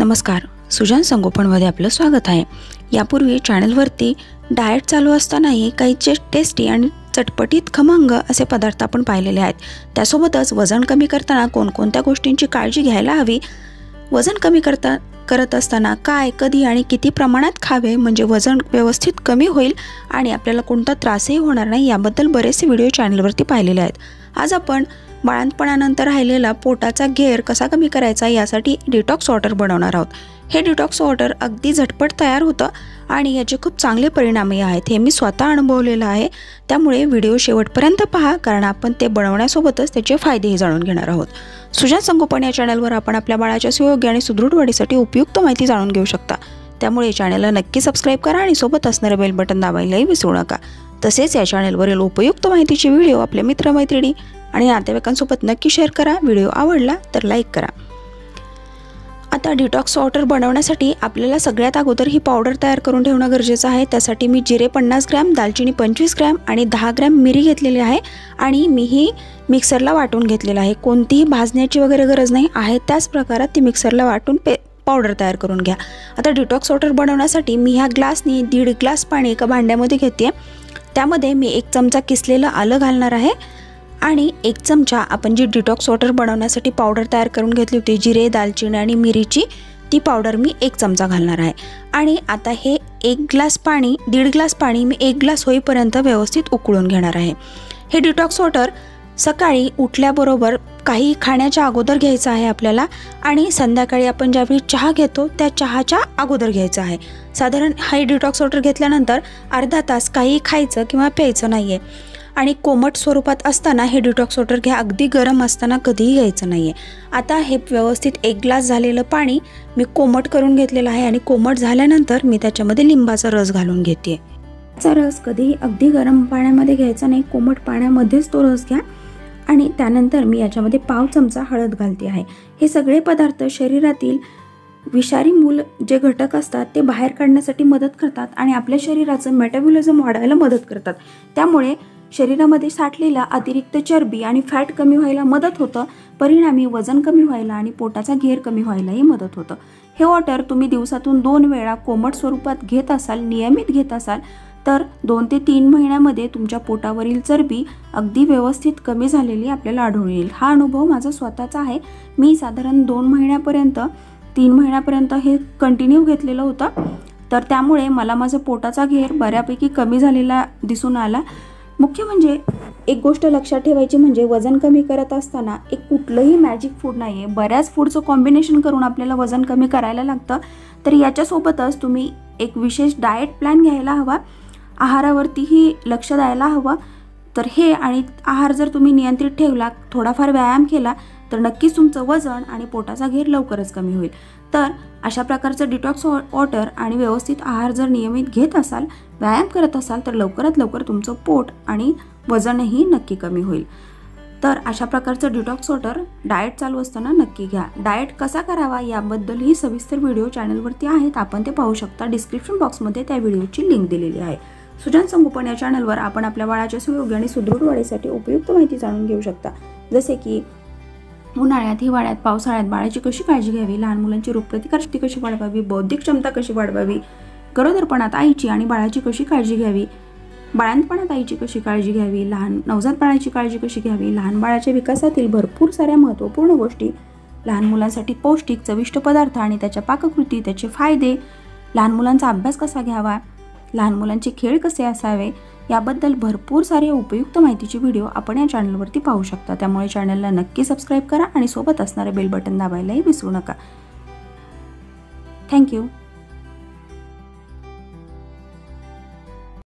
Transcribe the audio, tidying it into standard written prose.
नमस्कार, सुजान संगोपनमध्ये आपलं स्वागत आहे। यापूर्वी चॅनलवरती डाएट चालू असतानाही काही टेस्टी आणि चटपटीत खमंग असे पदार्थ आपण पाहिलेले आहेत। त्यासोबतच वजन कमी करताना कोणकोणत्या गोष्टींची काळजी घ्यायला हवी, वजन कमी करत असताना काय, कधी आणि किती प्रमाणात खावे म्हणजे वजन व्यवस्थित कमी होईल आणि आपल्याला कोणता त्रासही होणार नाही, याबद्दल बरेचसे व्हिडिओ चॅनलवरती पाहिलेले आहेत। आज आपण बाळंतपणानंतर राहिलेला पोटाचा घेर कसा कमी करायचा यासाठी डिटॉक्स वॉटर बनवणार आहोत। हे डिटॉक्स वॉटर अगदी झटपट तयार होतं आणि याचे खूप चांगले परिणामही आहेत। हे मी स्वतः अनुभवलेलं आहे, त्यामुळे व्हिडिओ शेवटपर्यंत पहा, कारण आपण ते बनवण्यासोबतच त्याचे फायदेही जाणून घेणार आहोत। सुजान संगोपन या चॅनलवर आपण आपल्या बाळाच्या सुयोग्य आणि सुदृढ वाढीसाठी उपयुक्त माहिती जाणून घेऊ शकता, त्यामुळे चॅनलला नक्की सबस्क्राइब करा आणि सोबत असणारे बेल बटन दाबायलाही विसरू नका। तसेच या चॅनलवरील उपयुक्त माहितीचे व्हिडिओ आपल्या मित्रमैत्रिणी आणि नातेवाईकांसोबत नक्की शेअर करा। व्हिडिओ आवडला तर लाईक करा। आता डिटॉक्स वॉटर बनवण्यासाठी आपल्याला सगळ्यात अगोदर ही पावडर तयार करून ठेवणं गरजेचं आहे। त्यासाठी मी जिरे 50 ग्रॅम, दालचिनी 25 ग्रॅम आणि 10 ग्रॅम मिरी घेतलेली आहे आणि मी ही मिक्सरला वाटून घेतलेलं आहे। कोणतीही भाजण्याची वगैरे गरज नाही आहे, त्याच प्रकारात ती मिक्सरला वाटून पावडर तयार करून घ्या। आता डिटॉक्स वॉटर बनवण्यासाठी मी ह्या ग्लासनी 1.5 ग्लास पाणी एका भांड्यामध्ये घेते। त्यामध्ये मी 1 चमचा किसलेलं आलं घालणार आहे आणि 1 चमचा आपण जी डिटॉक्स वॉटर बनवण्यासाठी पावडर तयार करून घेतली होती, जिरे, दालचिनी आणि मिरीची, ती पावडर मी 1 चमचा घालणार आहे। आणि आता हे 1 ग्लास पाणी, 1.5 ग्लास पाणी मी 1 ग्लास होईपर्यंत व्यवस्थित उकळून घेणार आहे। हे डिटॉक्स वॉटर सकाळी उठल्याबरोबर काही खाण्याच्या अगोदर घ्यायचं आहे आपल्याला, आणि संध्याकाळी आपण ज्यावेळी चहा घेतो त्या चहाच्या अगोदर घ्यायचं आहे। साधारण हे डिटॉक्स वॉटर घेतल्यानंतर अर्धा तास काही खायचं किंवा प्यायचं नाही आहे आणि कोमट स्वरूपात असताना हे डिटॉक्स वॉटर घ्या, अगदी गरम असताना कधीही घ्यायचं नाही आहे। आता हे व्यवस्थित 1 ग्लास झालेलं पाणी मी कोमट करून घेतलेलं आहे आणि कोमट झाल्यानंतर मी त्याच्यामध्ये लिंबाचा रस घालून घेते। त्याचा रस कधीही अगदी गरम पाण्यामध्ये घ्यायचा नाही, कोमट पाण्यामध्येच तो रस घ्या। आणि त्यानंतर मी याच्यामध्ये पाव चमचा हळद घालते आहे। हे सगळे पदार्थ शरीरातील विषारी मूल जे घटक असतात ते बाहेर काढण्यासाठी मदत करतात आणि आपल्या शरीराचं मेटाबॉलिझम वाढवायला मदत करतात। त्यामुळे शरीरामध्ये साठलेला अतिरिक्त चरबी आणि फॅट कमी व्हायला मदत होतं, परिणामी वजन कमी व्हायला आणि पोटाचा घेर कमी व्हायलाही मदत होतं। हे वॉटर तुम्ही दिवसातून 2 वेळा कोमट स्वरूपात घेत असाल, नियमित घेत असाल तर 2 ते 3 महिन्यामध्ये तुमच्या पोटावरील चरबी अगदी व्यवस्थित कमी झालेली आपल्याला आढळून येईल। हा अनुभव माझा स्वतःचा आहे। मी साधारण 2 महिन्यापर्यंत 3 महिन्यापर्यंत हे कंटिन्यू घेतलेलं होतं, तर त्यामुळे मला माझा पोटाचा घेर बऱ्यापैकी कमी झालेला दिसून आला। मुख्य म्हणजे एक गोष्ट लक्षात ठेवायची म्हणजे वजन कमी करत असताना एक कुठलंही मॅजिक फूड नाही आहे। बऱ्याच फूडचं कॉम्बिनेशन करून आपल्याला वजन कमी करायला लागतं, तर याच्यासोबतच तुम्ही एक विशेष डाएट प्लॅन घ्यायला हवा, आहारावरतीही लक्ष द्यायला हवं। तर हे आणि आहार जर तुम्ही नियंत्रित ठेवला, थोडाफार व्यायाम केला तर नक्कीच तुमचं वजन आणि पोटाचा घेर लवकरच कमी होईल। तर अशा प्रकारचं डिटॉक्स वॉटर आणि व्यवस्थित आहार जर नियमित घेत असाल, व्यायाम करत असाल तर लवकरात लवकर तुमचं पोट आणि वजनही नक्की कमी होईल। तर अशा प्रकारचं डिटॉक्स वॉटर डाएट चालू असताना नक्की घ्या। डाएट कसा करावा याबद्दलही सविस्तर व्हिडिओ चॅनलवरती आहेत, आपण ते पाहू शकता। डिस्क्रिप्शन बॉक्समध्ये त्या व्हिडिओची लिंक दिलेली आहे। सुजान संगोपन या चॅनलवर आपण आपल्या बाळाच्या सुयोग्य आणि सुदृढ वाढीसाठी उपयुक्त माहिती जाणून घेऊ शकता, जसे की उन्हाळ्यात, हिवाळ्यात, पावसाळ्यात बाळाची कशी काळजी घ्यावी, लहान मुलांची रोगप्रतिकारशक्ती कशी वाढवावी, बौद्धिक क्षमता कशी वाढवावी, गरोदरपणात आईची आणि बाळाची कशी काळजी घ्यावी, बाळंतपणात आईची कशी काळजी घ्यावी, लहान नवजात बाळाची काळजी कशी घ्यावी, लहान बाळाच्या विकासातील भरपूर साऱ्या महत्त्वपूर्ण गोष्टी, लहान मुलांसाठी पौष्टिक चविष्ट पदार्थ आणि त्याच्या पाककृती, त्याचे फायदे, लहान मुलांचा अभ्यास कसा घ्यावा, लहान मुलांचे खेळ कसे असावे, याबद्दल भरपूर सारे उपयुक्त माहितीचे व्हिडिओ आपण या चॅनलवरती पाहू शकता। त्यामुळे चॅनलला नक्की सबस्क्राइब करा आणि सोबत असणारे बेल बटन दाबायलाही विसरू नका। थँक्यू।